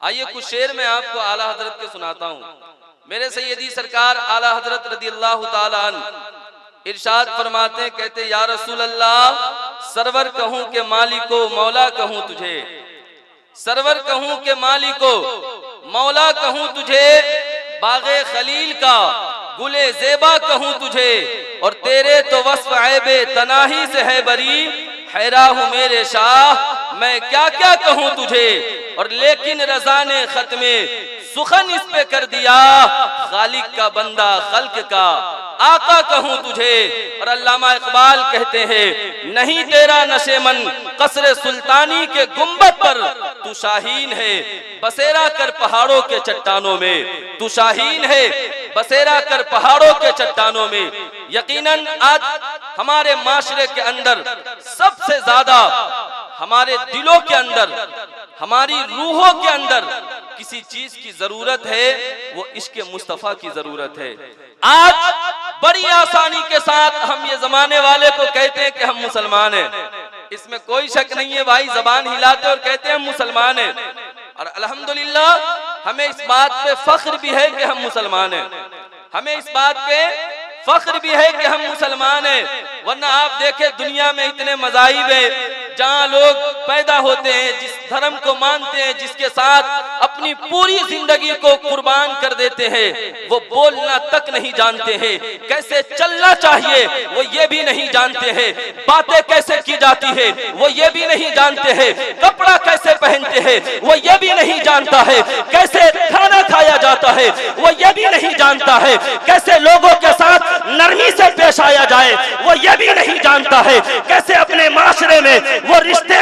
आइए कुछ शेर में आपको आला हजरत के सुनाता हूँ। मेरे सैयदी सरकार आला हजरत रदियल्लाहु ताला अन्हु इरशाद फरमाते हैं, कहते या रसूल अल्लाह, सरवर कहूँ के मालिको मौला कहूँ तुझे, सरवर कहूँ के मालिको मौला कहूँ तुझे, बागे खलील का गुले जेबा कहूँ तुझे, और तेरे तो वस्फ ऐबे तनाही से है बरी, हैरा हूँ मेरे शाह मैं क्या क्या कहूँ तुझे। और लेकिन रज़ा ने खत में सुखन इस पे कर दिया, खालिक का बंदा खल्क का आका कहूँ तुझे। और अल्लामा इकबाल कहते हैं, नहीं तेरा नशेमन कसरे सुल्तानी के गुंबद पर, तू शाहीन है बसेरा कर पहाड़ों के चट्टानों में, तू शाहीन है बसेरा कर पहाड़ों के चट्टानों में। यकीनन आज हमारे माशरे के अंदर सबसे ज्यादा हमारे दिलों के अंदर, हमारी रूहों के अंदर किसी चीज की जरूरत है, वो इश्क़ मुस्तफा की जरूरत है। आज बड़ी आसानी के साथ हम ये जमाने वाले को कहते हैं कि हम मुसलमान हैं, इसमें कोई शक नहीं है भाई, जबान हिलाते और कहते हैं हम मुसलमान हैं। और अल्हम्दुलिल्लाह हमें इस बात पे फख्र भी है कि हम मुसलमान हैं, हमें इस बात पे फख्र भी है कि हम मुसलमान हैं। वरना आप देखें दुनिया में इतने मज़ाहिब हैं, जहाँ लोग पैदा होते हैं, जिस धर्म को मानते हैं, जिसके साथ अपनी पूरी जिंदगी को कुर्बान कर देते हैं, वो बोलना तक नहीं जानते हैं, कैसे चलना चाहिए वो ये भी नहीं जानते हैं, बातें कैसे की जाती है वो ये भी नहीं जानते हैं, कपड़ा कैसे पहनते हैं वो ये भी नहीं जानता है, कैसे खाना खाया जाता है वो ये भी नहीं जानता है, कैसे लोगों के साथ नरमी से पेश आया जाए वो ये भी नहीं जानता है, कैसे अपने माशरे में वो रिश्ते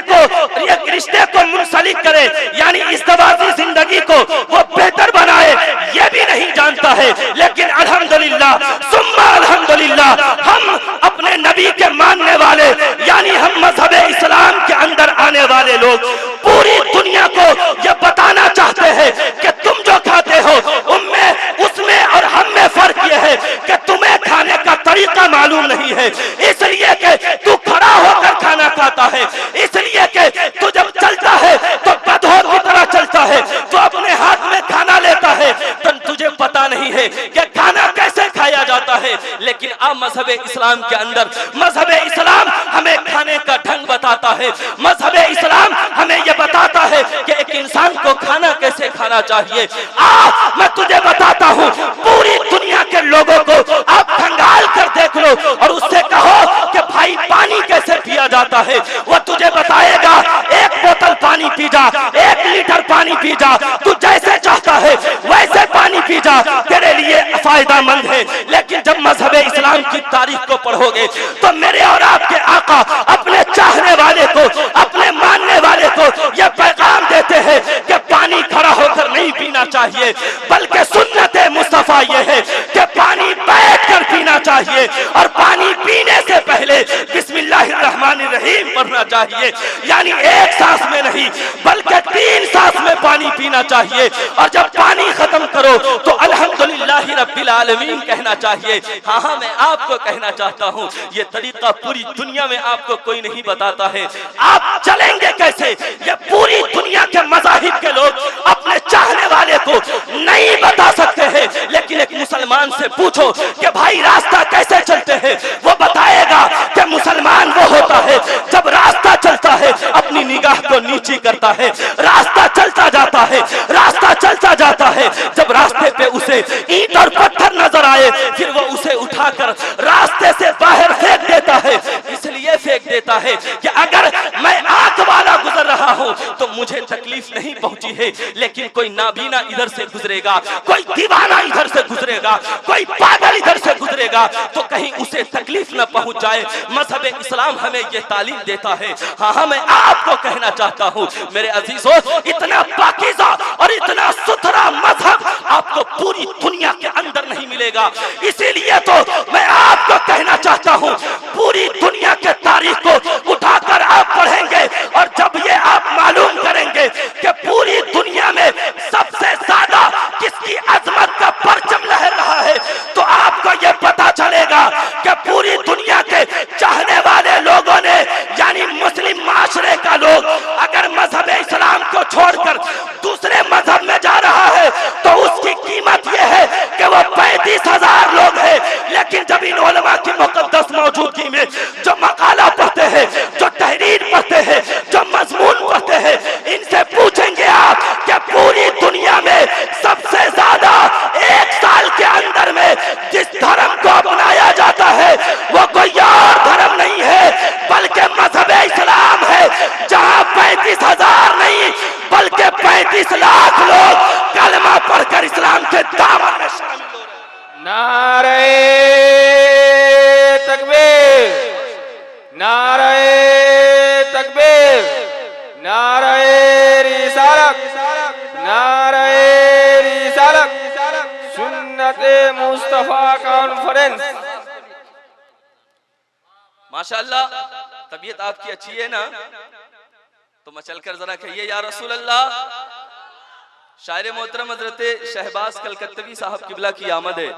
को मुंसलिक करे, यानी इज़्दिवाजी जिंदगी को वो बेहतर बनाए, ये भी नहीं जानता है। लेकिन अल्हम्दुलिल्लाह सुम्मा अल्हम्दुलिल्लाह हम अपने नबी के मानने वाले, यानी हम मजहब इस्लाम के अंदर आने वाले लोग पूरी दुनिया को ये बताना चाहते हैं कि तुम जो खाते हो उनमें उसमें और हम में फर्क ये है कि तुम्हें खाने का तरीका मालूम नहीं है, इसलिए कि तू खड़ा होकर खाना खाता है, इसलिए कि तू जब चलता है तो गधों की तरह चलता है, तो अपने हाथ में खाना लेता है, तो तुझे पता नहीं है कि खाना कैसे खाया जाता है। लेकिन अब मजहब इस्लाम के अंदर मजहब इस्लाम हमें खाने का ढंग बताता है, मजहब इस्लाम हमें यह बताता है कि एक इंसान को खाना कैसे खाना चाहिए। मैं तुझे बताता हूँ, पूरी दुनिया के लोगों को आप खंगाल कर देख लो और उससे कहो कि भाई पानी कैसे पिया जाता है, वो तुझे बताएगा एक बोतल पानी पी जा, 1 लीटर पानी पी जा, तू जैसे चाहता है वैसे पानी पी जा, तेरे लिए फायदेमंद है। लेकिन जब मजहब इस्लाम की तारीख को पढ़ोगे तो मेरे और आपके आका अपने चाहने वाले को, अपने मानने वाले को यह पैगाम देते हैं कि पानी खड़ा होकर नहीं पीना चाहिए, बल्कि सुन्नत मुस्तफा यह है कि पानी बैठकर पीना चाहिए और पानी पीने से पहले बिस्मिल्लाहिर्रहमानिर्रहीम पढ़ना चाहिए, यानी एक सांस में नहीं बल्कि 3 सांस में पानी पीना चाहिए। और जब पानी खत्म करो तो अल्हम्दुलिल्लाहि रब्बिल आलमीन कहना चाहिए। हाँ, मैं आपको कहना चाहता हूँ, ये तरीका पूरी दुनिया में आपको कोई नहीं बताता है। आप चलेंगे कैसे, ये पूरी दुनिया के मज़ाहिब के लोग अपने चाहने वाले को नहीं बता सकते हैं, लेकिन एक मुसलमान से पूछो कि भाई रास्ता कैसे चलते हैं, वो बताएगा कि मुसलमान वो होता है जब रास्ता चलता है अपनी निगाह को नीची करता है, रास्ता चलता जाता है, रास्ता चलता जाता है, जब रास्ते पे उसे ईंट और पत्थर नजर आए फिर वो उसे उठाकर रास्ते से बाहर फेंक देता है। इसलिए फेंक देता है कि अगर मैं आंख वाला गुजर रहा हूं तो मुझे तकलीफ नहीं पहुंची है, लेकिन कोई नाबीना इधर से गुजरेगा, कोई दीवाना इधर से गुजरेगा, कोई पागल इधर से गुजरेगा, तो कहीं उसे तकलीफ न पहुंच जाए। मजहब इस्लाम हमें यह तालीम देता है। हाँ, मैं आपको कहना चाहता हूँ मेरे अजीजों, इतना पाकीज़ा और इतना सुथरा मजहब आपको पूरी दुनिया के अंदर नहीं मिलेगा। इसीलिए तो मैं आपको कहना चाहता हूँ, पूरी दुनिया के तारीख को उठाकर आप पढ़ेंगे और जब ये आप मालूम करेंगे कि पूरी दुनिया में सबसे ज्यादा किसकी अजमत का परचम लहर रहा है, तो आपको ये पता चलेगा कि पूरी दुनिया के चाहने वाले लोगों ने, यानी मुस्लिम माशरे का लोग, अगर मजहब इस्लाम को छोड़कर दूसरे मजहब 35 लाख लोग कलमा पढ़कर इस्लाम के दामन में शामिल हो रहे हैं। नारे तकबीर, नारे तकबीर, नारे रिसालत, नारे रिसालत, सुन्नते मुस्तफा कॉन्फ्रेंस। माशाअल्लाह, तबीयत आपकी अच्छी है ना, तो मचल कर जरा कहिए या रसूल अल्लाह। शायर मोहतरम हजरत शहबाज कलकत्तवी साहब किबला की आमद है।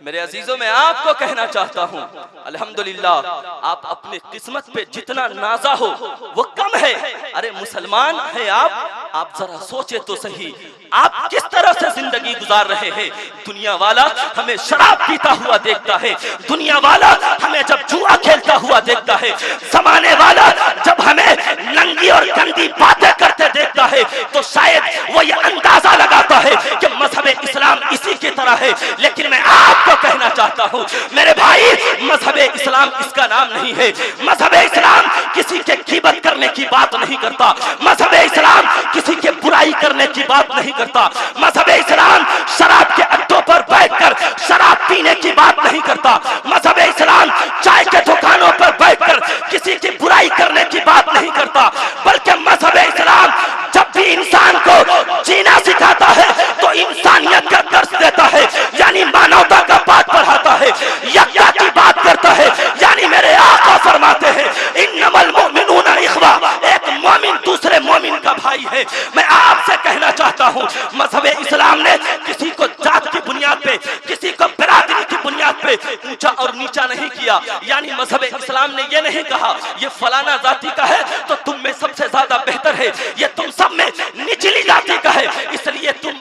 मेरे अजीजों, मैं आपको कहना चाहता हूँ, अल्हम्दुलिल्लाह आप अपनी किस्मत पे जितना नाजा हो वो कम है। अरे मुसलमान है आप जरा सोचे तो सही, आप किस तरह से जिंदगी गुजार रहे हैं। दुनिया वाला हमें शराब पीता हुआ देखता है, दुनिया वाला हमें जब जुआ खेलता हुआ देखता है, जमाने वाला जब हमें नंगी और गंदी बातें करते देखता है, तो शायद वो ये अंदाजा लगाता है कि मजहब इस्लाम इसी की तरह है। लेकिन मैं आपको कहना चाहता हूँ मेरे भाई, मजहब इस्लाम इसका नाम नहीं है। मजहब इस्लाम किसी के ग़ीबत करने की बात नहीं करता, मजहब इस्लाम किसी के बुराई करने की बात नहीं करता, मजहब इस्लाम शराब के अड्डों पर बैठकर शराब पीने की बात नहीं करता, मजहब इस्लाम चाय के दुकानों पर बैठकर किसी की बुराई करने की बात नहीं करता, बल्कि मजहब इस्लाम जब भी इंसान को जीना सिखाता है तो इंसानियत का दर्स देता है, यानी मानवता का बात पढ़ाता है, यक्ता की बात करता है। यानी मेरे आका फरमाते हैं इन्नमल मुमिनूना इख्वा, एक मोमिन दूसरे मोमिन का भाई है। मैं आपसे कहना चाहता हूँ मजहब इस्लाम ने किसी को जात की बुनियाद पे, किसी को बिरादरी की बुनियाद पे ऊंचा और नीचा नहीं किया। यानी मजहब इस्लाम ने ये नहीं कहा ये फलाना जाति का है तो तुम में सबसे ज्यादा बेहतर है, ये तुम सब में निचली जाति का है इसलिए तुम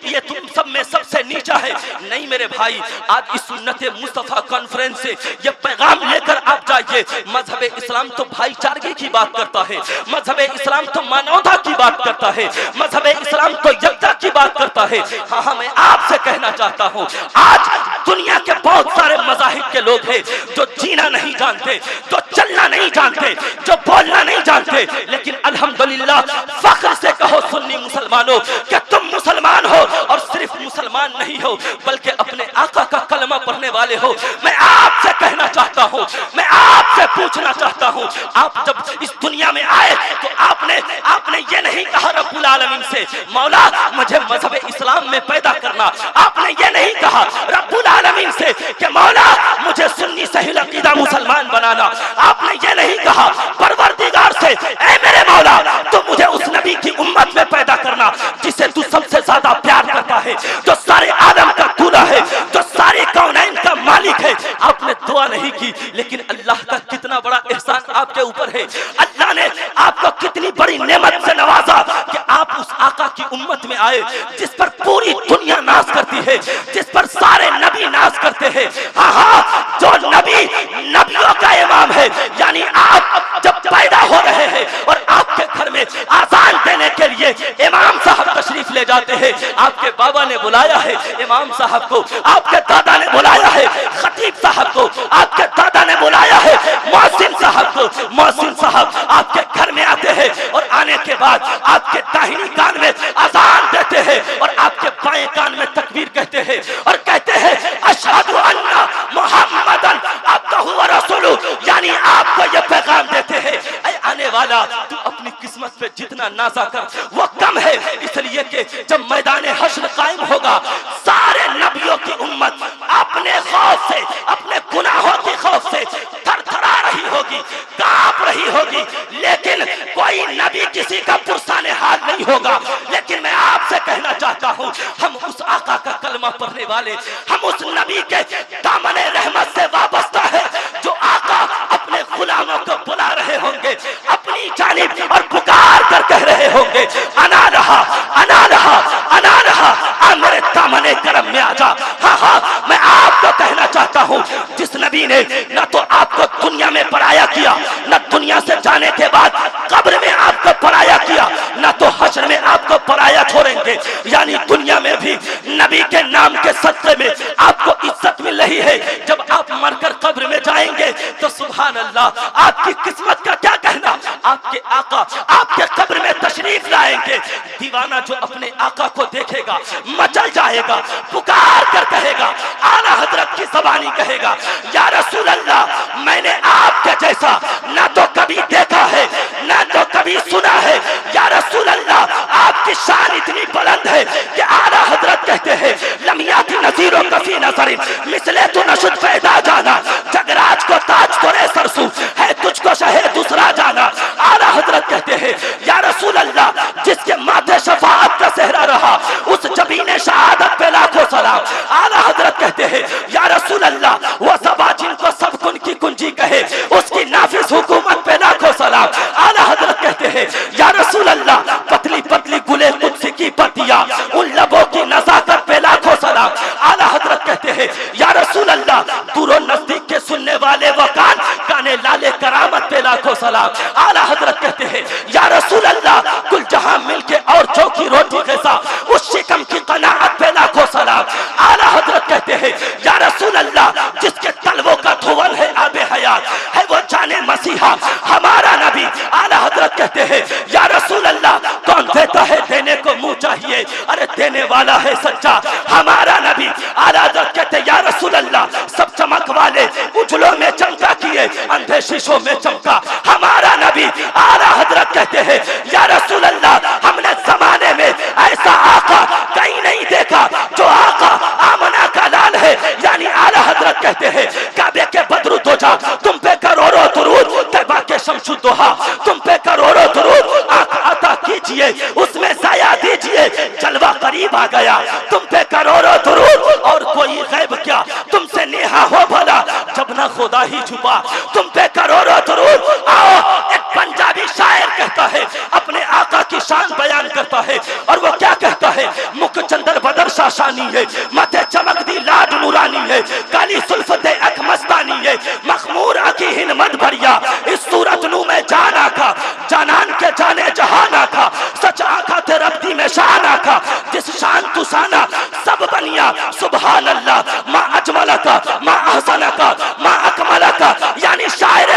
सब में सबसे नीचा है। नहीं मेरे भाई, आज इस सुन्नत मुस्तफा कॉन्फ्रेंस से ये पैगाम लेकर आप जाइए। मजहब इस्लाम तो भाईचारे की बात करता है, मजहब इस्लाम तो मानवता की बात करता है, मजहब इस्लाम तो यक्ता की बात करता है। हाँ, मैं आपसे कहना चाहता हूँ आज दुनिया के बहुत सारे मज़ाहिब के लोग हैं जो जीना नहीं जानते, जो चलना नहीं जानते, जो बोलना नहीं जानते, लेकिन अल्हम्दुलिल्लाह फख्र से कहो सुन्नी मुसलमानों कि तुम मुसलमान हो और सिर्फ मुसलमान नहीं हो बल्कि अपने आका का कलमा पढ़ने वाले हो। मैं आपसे कहना चाहता हूँ, मैं आपसे पूछना चाहता हूँ, आप जब इस दुनिया में आए तो आपने ये नहीं कहा रब्बुल आलमीन से मौला मुझे मजहब इस्लाम में पैदा करना, आपने ये नहीं कहा रब्बुल आलमीन से कि मौला मुझे सुन्नी सही अकीदा मुसलमान बनाना, आपने ये नहीं कहा परवरदिगार से ऐ मेरे मौला तो मुझे उस नबी की उम्मत में पैदा करना जिसे तू सबसे ज्यादा प्यार करता है, जो सारे आदम का दूल्हा है, जो सारे कौनैन का मालिक है। आपने दुआ नहीं की, लेकिन अल्लाह का कितना बड़ा एहसान आपके ऊपर है। अल्लाह ने आपको कितनी बड़ी नेमत से नवाजा कि आप उस आका की उम्मत में आए जिस पर पूरी दुनिया नाज करती है, जिस पर सारे नबी नाज करते हैं। हाँ, जो नबी नबियों का इमाम है, यानी आप जब पैदा हो रहे हैं और आपके घर में आजान देने के लिए इमाम साहब तशरीफ ले जाते हैं, आपके बाबा ने बुलाया है इमाम साहब को, आपके दादा ने बुलाया है खतीब साहब को, आपके दादा ने बुलाया है मौसिन साहब को, मौसिन साहब आपके घर में आते हैं और आने के बाद आपके दाहिनी कान में अजान देते हैं और आपके बाएं कान में तकबीर कहते हैं और कहते हैं अशहदु अन्ना मुहम्मदन अब्दुहु व रसूलुहु, यानी आपको ये पैगाम देते हैं ऐ आने वाला तू अपनी किस्मत पे जितना नाजा कर वो कम है, इसलिए कि जब मैदान हश्र कायम होगा सारे नबियों की उम्मत अपने खौफ से, अपने गुनाहों के खौफ से थरथरा रही होगी, कांप रही होगी, लेकिन कोई नबी किसी का पुरसाने हाल नहीं होगा। लेकिन मैं आपसे कहना चाहता हूँ हम उस आका का कलमा पढ़ने वाले, हम उस नबी के दामने रहमत से वाबस्ता है जो आका अपने गुलामों को बुला रहे होंगे अपनी जानिब और पुकार कर कह रहे होंगे अना रहा, अना रहा, अना रहा, आ मेरे दामने करम में आजा। हाँ, मैं आपको कहना चाहता हूँ जिस नबी ने न तो आपको दुनिया में पराया किया, न दुनिया से जाने के बाद कब्र में आपको पराया किया, न तो हश्र में आपको पराया छोड़ेंगे, यानी दुनिया में भी नबी के नाम के सदक़े में आपको इज्जत मिल रही है। जब आप मरकर कब्र में जाएंगे तो सुभान अल्लाह आपकी किस्मत का क्या कहना, आपके आका आपके कब्र में तशरीफ लाए जाएंगे। दीवाना जो अपने आका को देखेगा मचल जाएगा, पुकार कर कहेगा, आला हजरत की ज़बानी कहेगा, या रसूल अल्लाह मैंने आपके जैसा ना तो कभी देखा है ना तो कभी सुना है। या रसूल अल्लाह आपकी शान इतनी बुलंद है कि आला हजरत कहते हैं लमियाती नज़ीरों कफी नज़रिन मिसले तो नशुद पैदा जाना, जगराज को ताज तोरे सरसू है तुझको शहे दूसरा जाना। आला हजरत कहते हैं या रसूल अल्लाह जिसके माथे शफाअत का सेहरा रहा उस जबीने शहादत पे लाखों सलाम। आला हजरत कहते हैं या रसूल अल्लाह वो सबा जिनको सब कुन की कुंजी कहे उसकी नाफिज हुकूमत पे लाखों सलाम। आला हजरत कहते हैं या रसूल अल्लाह पतली पतली गुले कुद्सी की पत्तियां उन लबों की नजाकत पे लाखों सलाम। आला हजरत कहते हैं या रसूल अल्लाह दूरों नजदीक के सुनने वाले वो कान काने लाले करामत पे लाखों सलाम। आला हजरत कहते हैं या रसूल अल्लाह कुल जहां मिलके और चौकी रोटी ग़िज़ा उस शिकम की कनाअत पे लाखों सलाम। आला हजरत कहते हैं या रसूल अल्लाह जिसके तलवों का धुवन है आबे हयात है वो जाने मसीहा हमारा नबी। आला हजरत कहते हैं या रसूल अल्लाह कौन देता है देने को मुंह चाहिए, अरे देने वाला है सच्चा हमारा नबी। आला हजरत कहते हैं या रसूल अल्लाह सब चमक वाले उजलों में चमका किए अंधे शीशों में चमका हमारा नबी। आला हजरत कहते हैं या रसूल अल्लाह हमने जमाने में ऐसा आका कहीं नहीं देखा जो आका आमना का लाल है। यानी आला हजरत कहते हैं काबे के बदरू दोजा तुम पे करोड़ों दुरूद, तैबा के शमशु दोहा तुम पे करोड़ों दुरूद, आका अता कीजिए उसमें जाया दीजिए, जलवा करीब आ गया तुम पे करोड़ों दुरूद और कोई गैब क्या तुमसे नेहा हो भला जब ना खुदा ही छुपा तुम पे करोड़ों दुरूद। आओ एक पंजाबी शायर कहता है अपने आका की शान बयान करता है और वो क्या कहता है, मुख चंदर बदर शाशानी है, माथे चमक दी लाड नूरानी है, काली सुल्फते अख मस्तानी है, मखमूर आकी हिम्मत भरिया इस सूरत नू में जाना का जानान के जाने जहाना का सच आका ते रब्दी में शाना का जिस शान तुसाना सब बनिया सुभान अल्लाह माँ अजमला का माँ अहसना का माँ अकमला का। यानी शायर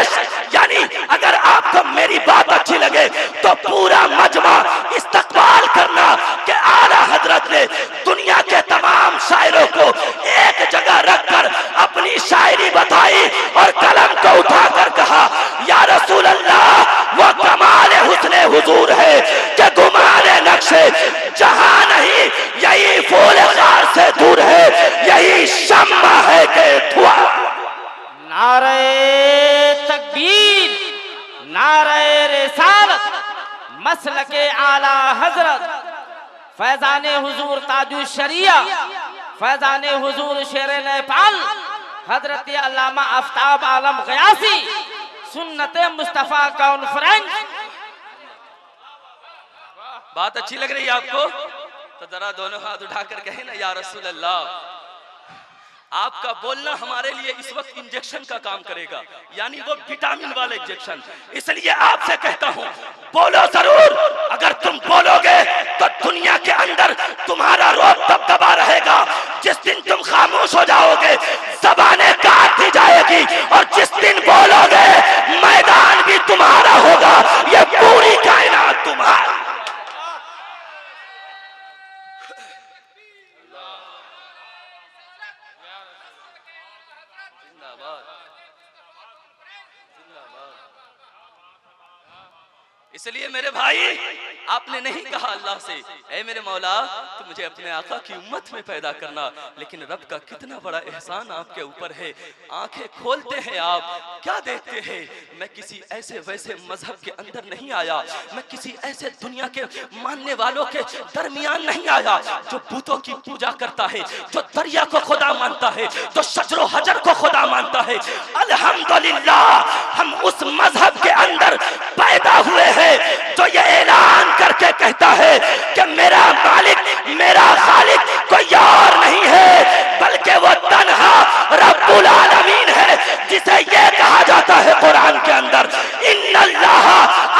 यानी अगर आपको मेरी बात अच्छी लगे तो पूरा मजमा इस्तकबाल करना कि आला हजरत ने दुनिया के तमाम शायरों को एक जगह रखकर अपनी शायरी बताई और कलम को उठाकर कहा या रसूल अल्लाह वो कमाल हुस्ने हुजूर है कि गुमाने नक्शे जहां नहीं, यही फूल खार से दूर है, यही शम्मा है के धुआं। नारे तकबीर, नारे रिसालत, मसलके आला हजरत, फैजाने हुजूर ताजु शरिया, फैजाने हुजूर शेर नेपाल, हजरत अल्लामा आफ्ताब आलम गयासी, सुन्नते मुस्तफा कॉन्फ्रेंस। बात अच्छी लग रही है आपको तो जरा दोनों हाथ उठाकर कहे ना या रसूल अल्लाह। आपका बोलना हमारे लिए इस वक्त इंजेक्शन का काम करेगा, यानी वो विटामिन वाला इंजेक्शन। इसलिए आपसे कहता हूँ बोलो जरूर, अगर तुम बोलोगे तो दुनिया के अंदर तुम्हारा रोब दबदबा रहेगा। जिस दिन तुम खामोश हो जाओगे ज़बानें काट दी जाएगी और जिस दिन बोलोगे मैदान भी तुम्हारा होगा, ये पूरी कायनात तुम्हारी। इसलिए मेरे भाई आपने नहीं कहा अल्लाह से ऐ मेरे मौला तो मुझे अपने आका की उम्मत में पैदा करना, लेकिन रब का कितना बड़ा एहसान आपके ऊपर है। आंखें खोलते हैं आप क्या देखते हैं, मैं किसी ऐसे वैसे मजहब के अंदर नहीं आया, मैं किसी ऐसे दुनिया के मानने वालों के दरमियान नहीं आया जो बूतों की पूजा करता है, जो दरिया को खुदा मानता है, जो शजरो हजर को खुदा मानता है। अल्हम्दुलिल्लाह हम उस मजहब के अंदर पैदा हुए हैं जो ये ऐलान करके कहता है कि मेरा मालिक मेरा खालिक कोई और नहीं है बल्कि वो तन्हा रब्बुल आलमीन है, जिसे ये कहा जाता है कुरान के अंदर इन्नल्लाह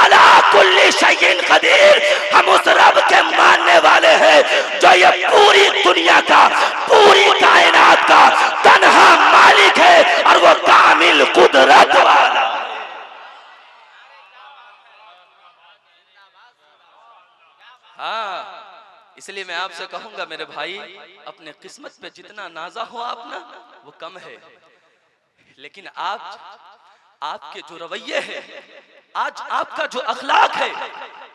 अला कुल्ली शैइन कदीर। हम उस रब के मानने वाले हैं जो ये पूरी दुनिया का पूरी कायनात का तन्हा मालिक है और वो कामिल कुदरत वाला। इसलिए मैं आपसे कहूंगा मेरे भाई, अपने किस्मत पे जितना नाजा हो आप ना, वो कम है। लेकिन आपके जो रवैये है, आज आपका जो अखलाक है,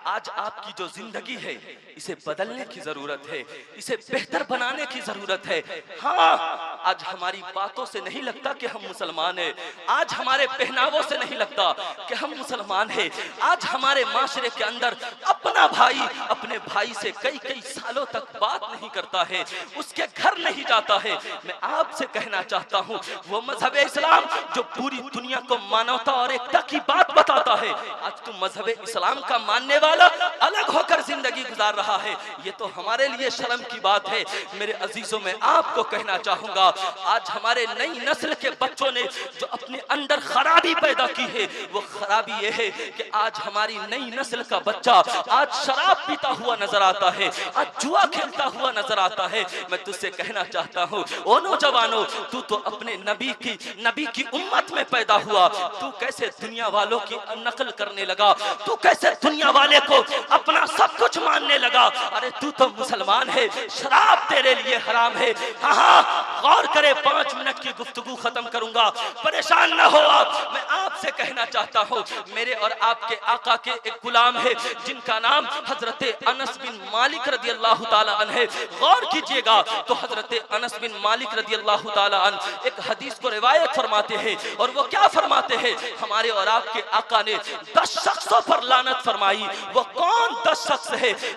आज आपकी जो जिंदगी है, इसे बदलने की जरूरत है, इसे बेहतर बनाने की जरूरत है। हाँ, आज हमारी बातों से नहीं लगता कि हम मुसलमान हैं, आज हमारे पहनावों से नहीं लगता कि हम मुसलमान हैं। आज हमारे माशरे के अंदर अपना भाई अपने भाई से कई कई सालों तक बात नहीं करता है, उसके घर नहीं जाता है। मैं आपसे कहना चाहता हूँ, वो मजहब इस्लाम जो पूरी दुनिया को मानवता और एकता की बात बताता है, आज तुम मजहब इस्लाम का मानने वाला अलग होकर जिंदगी गुजार रहा है, ये तो हमारे लिए शर्म की बात है। मेरे अजीजों, में आपको कहना चाहूंगा, आज हमारे नई नस्ल के बच्चों ने जो अपने अंदर खराबी पैदा की है, वो खराबी ये है कि आज हमारी नई नस्ल का बच्चा आज शराब पीता हुआ नजर आता है, आज जुआ खेलता हुआ नजर आता है। मैं तुझसे कहना चाहता हूँ, ओ नौजवानों, तू तो अपने नबी की उम्मत में पैदा हुआ, तू कैसे दुनिया वालों की नकल करने लगा, तू कैसे दुनिया वाले को अपना सब कुछ मानने लगा। अरे तू तो मुसलमान है, शराब तेरे लिए हराम है। हाँ, गौर करे, 5 मिनट की गुफ्तगू खत्म करूंगा, परेशान ना हो आप। मैं आपसे कहना चाहता हूँ, मेरे और आपके आका के एक गुलाम है जिनका नाम हजरत अनस बिन मालिक रदी अल्लाह ताला अन्हु है। गौर कीजिएगा तो हजरत अनस बिन मालिक रदी अल्लाह ताला अन्हु एक हदीस को रिवायत फरमाते हैं, और वो क्या फरमाते हैं, हमारे और आपके आका ने 10 शख्सों पर लानत फरमाई। वो कौन 10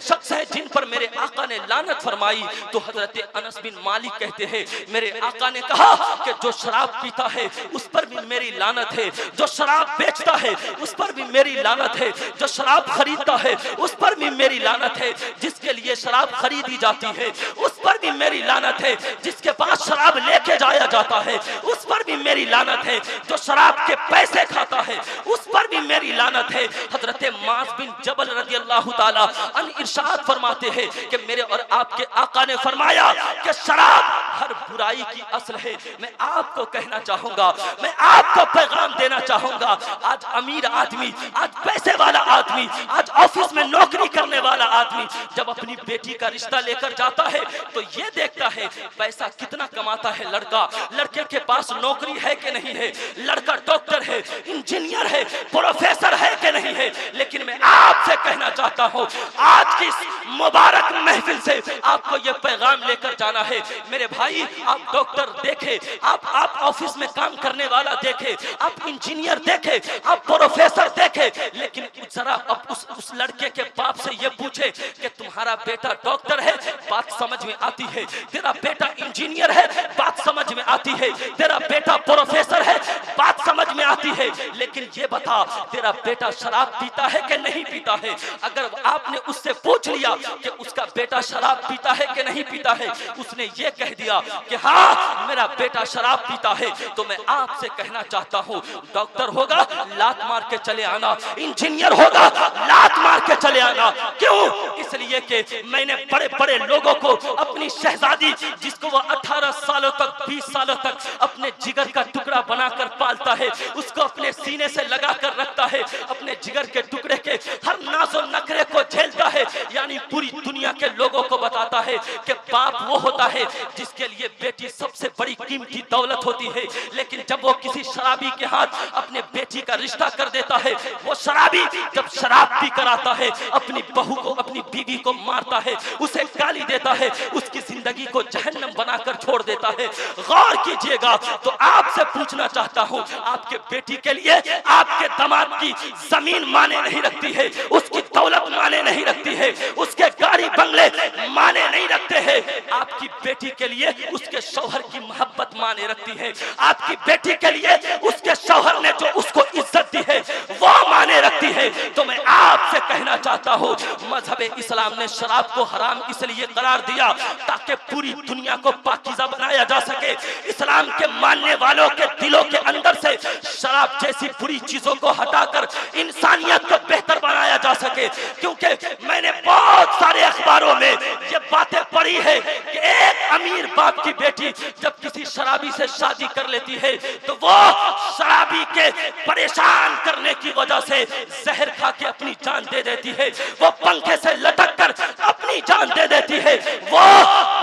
शख्स है जिन पर मेरे आका ने लानत फरमाई? तो हजरत अनस बिन मालिक कहते हैं, मेरे आका ने कहा कि जो शराब पीता है उस पर भी मेरी लानत है, जो शराब बेचता है उस पर भी मेरी लानत है, जो शराब खरीदता है उस पर भी मेरी लानत है, जिसके लिए शराब खरीदी जाती है उस पर भी मेरी लानत है, जिसके पास शराब लेके जाया जाता है उस पर भी मेरी लानत है, जो शराब के पैसे खाता है उस पर भी मेरी लानत है। हजरत मास बिन जबल रज़ी अल्लाह ताला अन्हु इरशाद फरमाते हैं कि मेरे और आपके आका ने फरमाया कि शराब हर बुराई की असल है। मैं आपको कहना चाहूंगा, मैं आपको पैगाम देना चाहूंगा, आज अमीर आदमी, आज पैसे वाला आदमी, आज ऑफिस में नौकरी करने वाला आदमी जब अपनी बेटी का रिश्ता लेकर जाता है तो ये देखता है पैसा कितना कमाता है लड़का, लड़के के पास नौकरी है कि नहीं है, लड़का डॉक्टर है, इंजीनियर है, प्रोफेसर है कि नहीं है। लेकिन मैं आपसे कहना चाहता हूँ, आज की मुबारक महफिल से आपको ये पैगाम लेकर जाना है, मेरे भाई, आप डॉक्टर देखे, आप ऑफिस में काम करने वाला देखे, आप इंजीनियर देखे, आप प्रोफेसर देखे, लेकिन जरा अब उस लड़के के बाप से ये पूछे कि तुम्हारा बेटा डॉक्टर है, बात समझ में आती है, तेरा बेटा इंजीनियर है, बात समझ में आती है, तेरा बेटा प्रोफेसर है, बात समझ में आती है, लेकिन ये बता तेरा बेटा शराब पीता है कि नहीं पीता है? अगर आपने उससे पूछ लिया कि उसका बेटा शराब पीता है कि नहीं पीता है, उसने ये कह दिया कि हाँ मेरा बेटा शराब पीता है, तो मैं आपसे कहना चाहता हूँ, डॉक्टर होगा लात मार के चले आना, इंजीनियर होगा लात मार के चले आना। क्यों? इसलिए कि मैंने बड़े बड़े लोगों को, अपनी शहजादी जिसको वो 18 सालों तक 20 सालों तक अपने जिगर का टुकड़ा बनाकर पालता है, उसको अपने सीने से लगा कर रखता है, अपने जिगर के टुकड़े के हर नाज़ो नखरे को झेलता है, यानी पूरी दुनिया के लोगों को बताता है कि बाप वो होता है जिसके लिए बेटी सबसे बड़ी कीमती दौलत होती है। लेकिन जब वो किसी शराबी के हाथ अपने बेटी का रिश्ता कर देता है, वो शराबी जब शराब पी कर आता है, अपनी बहू को, अपनी बीवी को मारता है, उसे गाली देता है, उसकी जिंदगी को जहन्नम बनाकर छोड़ देता है। गौर कीजिएगा तो आपसे पूछना चाहता हूँ, आपके बेटी के लिए आपके दामाद की जमीन माने नहीं रखती है, उसकी दौलत माने नहीं रखती है, उसके गाड़ी बंगले माने नहीं रखते हैं, आपकी बेटी के लिए उसके शौहर की मोहब्बत माने रखती है, आपकी बेटी के लिए उसके शौहर ने जो उसको इज्जत दी है वो माने रखती है। तो मैं आपसे कहना चाहता हूँ, मजहब इस्लाम ने शराब को हराम इसलिए करार दिया ताकि पूरी दुनिया को पाकीज़ा बनाया जा सके, इस्लाम के मानने वालों के दिलों के अंदर से शराब जैसी बुरी चीजों को हटाकर इंसानियत को बेहतर बनाया जा सके। क्योंकि मैंने बहुत सारे अखबारों में ये बातें पढ़ी है कि एक अमीर बाप की बेटी जब किसी शराबी से शादी कर लेती है तो वो शराबी के परेशान करने की वजह से जहर खा के अपनी जान दे देती है, वो पंखे से लटक कर अपनी अपनी जान दे देती है, वो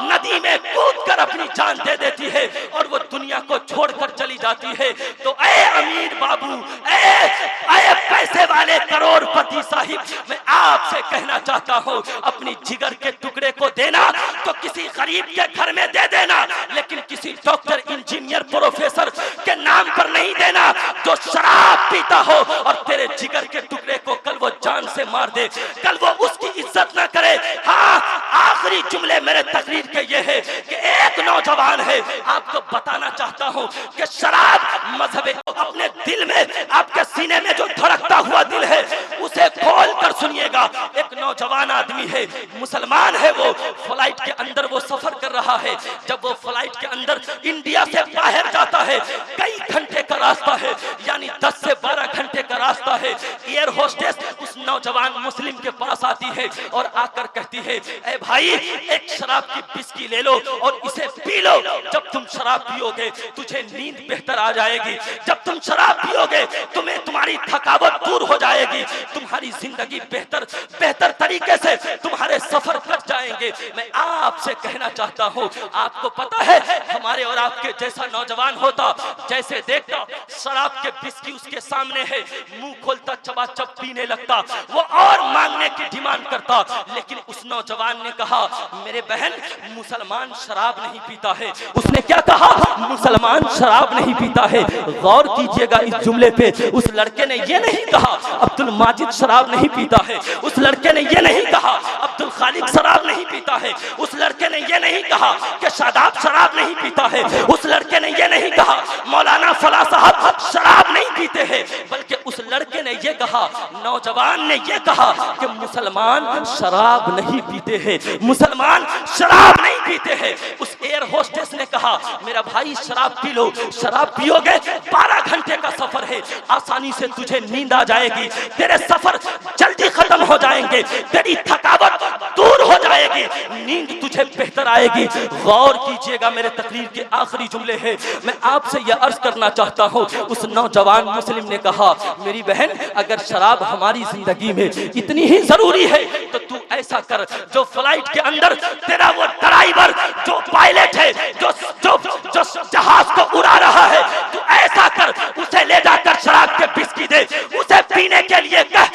नदी में कूद कर अपनी जान दे देती है और वो दुनिया को छोड़कर चली जाती है। तो ऐ अमीर बाबू, ऐ पैसे वाले करोड़पति साहिब, मैं आपसे कहना चाहता हूँ, अपनी जिगर के टुकड़े को देना तो किसी गरीब के घर में दे देना, लेकिन किसी डॉक्टर, इंजीनियर, प्रोफेसर के नाम पर नहीं देना जो शराब पीता हो और तेरे जिगर के टुकड़े को कल वो जान से मार दे, कल वो उसकी इज्जत ना करे। हाँ, आखिरी जुमले मेरे तकरीर के ये है कि एक नौजवान है, आपको बताना चाहता हूँ कि शराब मजहब, अपने दिल में, आपके सीने में जो धड़कता हुआ दिल है उसे खोल कर सुनिएगा। एक नौजवान आदमी है, मुसलमान है, वो फ्लाइट के अंदर वो सफर कर रहा है। जब वो फ्लाइट के अंदर इंडिया से बाहर जाता है, कई घंटे का रास्ता है, यानी 10 से 12 घंटे का रास्ता है। एयर होस्टेस उस नौजवान मुस्लिम के पास आती है और आकर कहती है, ए भाई, एक शराब की बिस्की ले लो और इसे पी लो। जब तुम शराब पियोगे तुझे नींद बेहतर आ जाएगी, जब तुम शराब पियोगे तुम्हें तुम्हारी थकावट दूर हो जाएगी, तुम्हारी जिंदगी बेहतर तरीके से तुम्हारे सफर कट जाएंगे। मैं आपसे कहना चाहता हूँ, आपको पता है हमारे और आपके जैसा नौजवान होता, जैसे देखता शराब के बिस्की उसके सामने है, मुंह खोलता चबाचब पीने लगता, वो और मांगने की डिमांड करता। लेकिन उस नौजवान ने कहा, मेरे बहन, मुसलमान शराब नहीं पीता है। उसने क्या कहा? मुसलमान शराब नहीं पीता है। गौर कीजिएगा इस जुमले पे, उस लड़के ने ये नहीं कहा अब्दुल माजिद शराब नहीं पीता है, उस लड़के ने ये नहीं कहा अब्दुल खालिक शराब नहीं पीता है, उस लड़के ने ये नहीं कहा कि शादाब शराब नहीं पीता है, उस लड़के ने ये नहीं कहा मौलाना फला साहब शराब नहीं पीते हैं, बल्कि उस लड़के ने ये कहा, नौजवान ने ये कहा कि मुसलमान शराब नहीं पीते हैं, मुसलमान शराब नहीं पीते हैं। उस एयर होस्टेस ने कहा, मेरा भाई शराब पी लो, शराब पियोगे 12 घंटे का सफर है, आसानी से तुझे नींद आ जाएगी, तेरे सफर जल्दी खत्म हो जाएंगे, तेरी थकावट दूर हो जाएगी, नींद तुझे बेहतर आएगी। गौर कीजिएगा, मेरे तकरीर के आखिरी जुमले हैं। मैं आपसे यह अर्ज करना चाहता हूँ, उस नौजवान मुस्लिम ने कहा, मेरी बहन, अगर शराब हमारी जिंदगी में इतनी ही जरूरी है तो तू ऐसा कर, जो फ्लाइट के अंदर तेरा वो ड्राइवर, जो पायलट है, जो जहाज को उड़ा रहा है, तू ऐसा कर, उसे ले जाकर शराब के बिस्की दे, उसे पीने के लिए कह।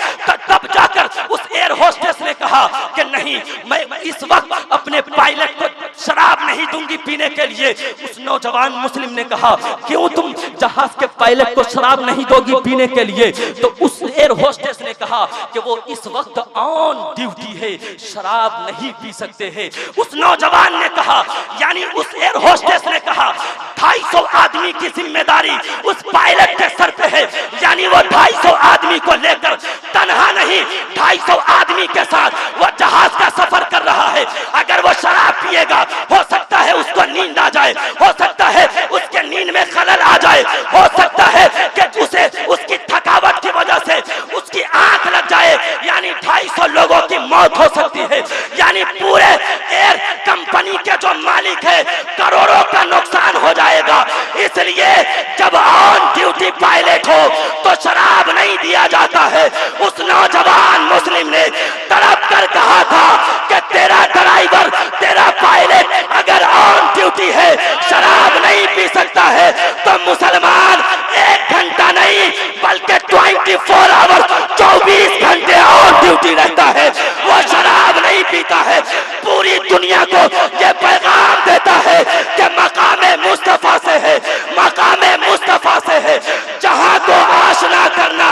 तब जाकर उस एयर होस्टेस ने कहा कि नहीं, मैं इस वक्त अपने पायलट को शराब नहीं दूंगी पीने के लिए। उस नौजवान मुस्लिम ने कहा, क्यों तुम जहाज के पायलट को शराब नहीं दोगी पीने के लिए? तो उस एयर होस्टेस ने कहा कि वो इस वक्त ऑन ड्यूटी है, शराब नहीं पी सकते हैं। उस नौजवान ने कहा, यानी उस एयर होस्टेस ने कहा, 250 आदमी की जिम्मेदारी उस पायलट के सर पे है, यानी वो 250 आदमी को लेकर तन्हा नहीं, 250 आदमी के साथ वो जहाज का सफर कर रहा है। अगर वो शराब पिएगा, हो सकता है उसको नींद आ जाए, हो सकता है उसके नींद में खलल आ जाए, हो सकता है कि उसे उसकी थकावट की वजह से उसकी आंख लग जाए, यानी 250 लोगों की मौत हो सकती है, यानी पूरे एयर कंपनी के जो मालिक है करोड़ों का नुकसान हो जाएगा। इसलिए जब ऑन ड्यूटी पायलट हो तो शराब नहीं दिया जाता है। उस नौजवान मुस्लिम ने तड़प कर कहा था कि तेरा ड्राइवर, तेरा पायलट अगर ऑन ड्यूटी है, शराब नहीं पी सकता है, तो मुसलमान 1 घंटा नहीं बल्कि 24 आवर, 24 घंटे ऑन ड्यूटी रहता है, वो शराब नहीं पीता है। पूरी दुनिया को ये पैगाम देता है कि मकामे मुस्तफा से है, मकामे मुस्तफा से है, जहां को आशना करना,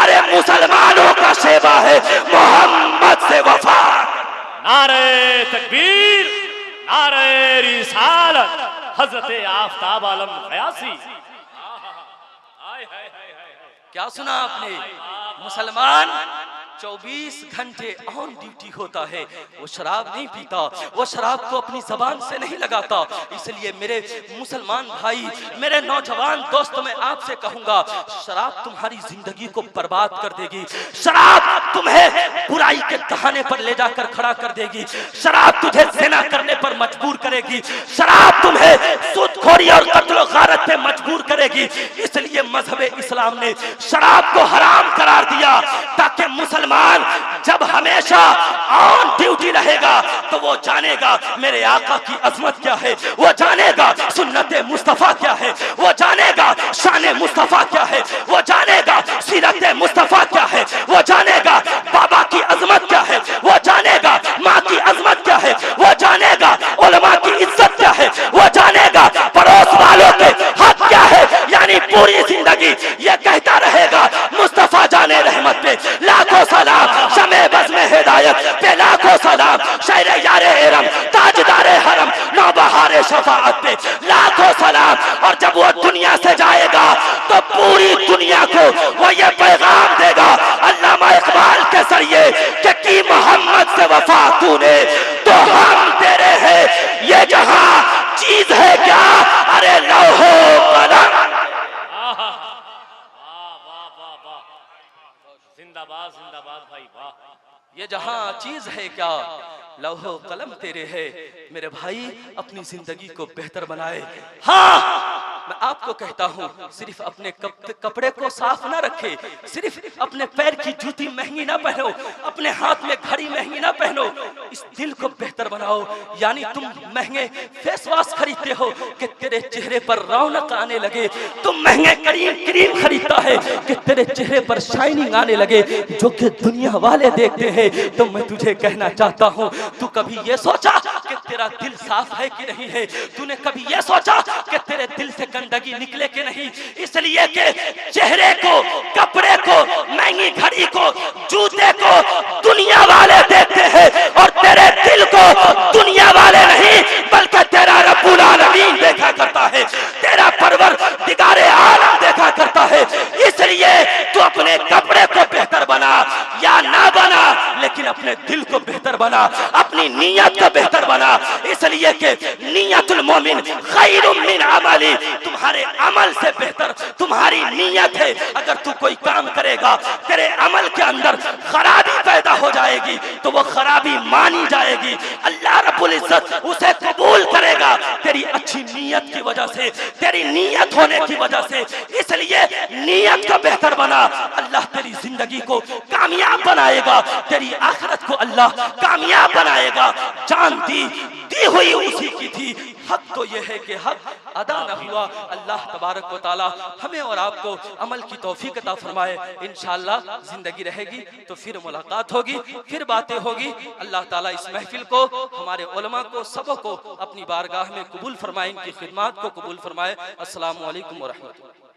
अरे मुसलमानों का सेवा है, मोहम्मद से वफा। नारे तकबीर, नारे रिसालत, हजरत आफताब आलम गयासी। क्या सुना आपने? मुसलमान 24 घंटे ऑन ड्यूटी होता है, वो शराब नहीं पीता, वो शराब को अपनी जबान से नहीं लगाता। इसलिए मेरे मुसलमान भाई, मेरे नौजवान दोस्त, मैं आपसे कहूंगा, शराब तुम्हारी जिंदगी को बर्बाद कर देगी, शराब तुम्हें बुराई के दहाने पर ले जाकर खड़ा कर देगी, शराब तुझे ज़िना करने पर मजबूर कर करेगी, शराब तुम्हें सूदखोरी और कत्ल गारत पे मजबूर करेगी। इसलिए मजहब इस्लाम ने शराब को हराम करार दिया, ताकि मुसलमान जब हमेशा ऑन ड्यूटी रहेगा तो वो जानेगा मेरे आका की अजमत क्या है, वो जानेगा सुन्नत मुस्तफा क्या है, वो जानेगा शान मुस्तफा क्या है, वो जानेगा सीरत मुस्तफा क्या है, वो जानेगा बाबा की अजमत क्या है, वो जानेगा माँ की अजमत क्या है, वो जानेगा उलमा की इज्जत क्या है, वो जानेगा पड़ोस वालों के हक क्या है। यानी पूरी जिंदगी ये कहता रहेगा मुस्तफा जाने रहमत पे लाखों सलाम, शमे बज़ में हिदायत पे लाखों सलाम, शहरे यारे हरम ताजदारे हरम नौबहारे शफाअत पे लाखों सलाम। और जब वो दुनिया से जाएगा तो पूरी दुनिया को वो ये पैगाम देगा अल्लामा इकबाल के जरिए कि की मोहम्मद से वफा तूने तो हम तेरे हैं, ये जहां चीज है क्या, अरे लौहो कलम। जिंदाबाद जिंदाबाद भाई वाह। ये जहां चीज है क्या, लौहो कलम तेरे है। मेरे भाई अपनी जिंदगी को बेहतर बनाए। हाँ मैं आपको कहता हूँ सिर्फ अपने कपड़े को साफ ना रखे, सिर्फ अपने पैर की जूती महंगी ना पहनो, अपने हाथ में घड़ी महंगी ना पहनो, इस दिल को बेहतर बनाओ। यानी तुम महंगे फेस वॉश खरीदते हो कि तेरे चेहरे पर रौनक आने लगे, तुम महंगे क्रीम खरीदता है कि तेरे चेहरे पर शाइनिंग आने लगे, जो कि दुनिया वाले देखते हैं। तो मैं तुझे कहना चाहता हूँ, तू कभी ये सोचा कि तेरा दिल साफ है कि नहीं है? तूने कभी ये सोचा कि तेरे दिल से गंदगी निकले कि नहीं? इसलिए कि चेहरे को, कपड़े को, महंगी घड़ी को, जूते को दुनिया वाले देखते हैं और तेरे दिल को दुनिया वाले नहीं बल्कि तेरा रब्बुल आलमीन देखा करता है, तेरा परवरदिगारे आलम देखा करता है। इसलिए तू अपने कपड़े को बेहतर बना या ना बना, लेकिन अपने दिल को बेहतर बना, अपनी नीयत को बेहतर बना। इसलिए कि नीयतुल मोमिन खैरुम मिन अमली, तुम्हारे अमल से बेहतर तुम्हारी नीयत है। अगर तू कोई काम करेगा तेरे अमल के अंदर खराबी पैदा हो जाएगी तो वो खराबी मानी जाएगी, अल्लाह रब्बुल इज्जत उसे कबूल करेगा तेरी अच्छी नीयत की वजह से, तेरी नीयत होने की वजह से। इसलिए नीयत को बेहतर बना, अल्लाह तेरी जिंदगी को कामयाब बनाएगा, तेरी आखिरत को अल्लाह कामयाब बनाएगा। जान दी हुई उसी की थी, हक तो यह है कि हक अदा न हुआ। अल्लाह तबारक व तआला हमें और आपको अमल की तौफीक अता फरमाए। इंशाअल्लाह जिंदगी रहेगी तो फिर मुलाकात होगी, फिर बातें होगी। अल्लाह ताला इस महफिल को, हमारे उलमा को, सबों को अपनी बारगाह में कबूल फरमाए, इनकी खिदमत को कबूल फरमाए। अस्सलामु अलैकुम व रहमतुल्लाह।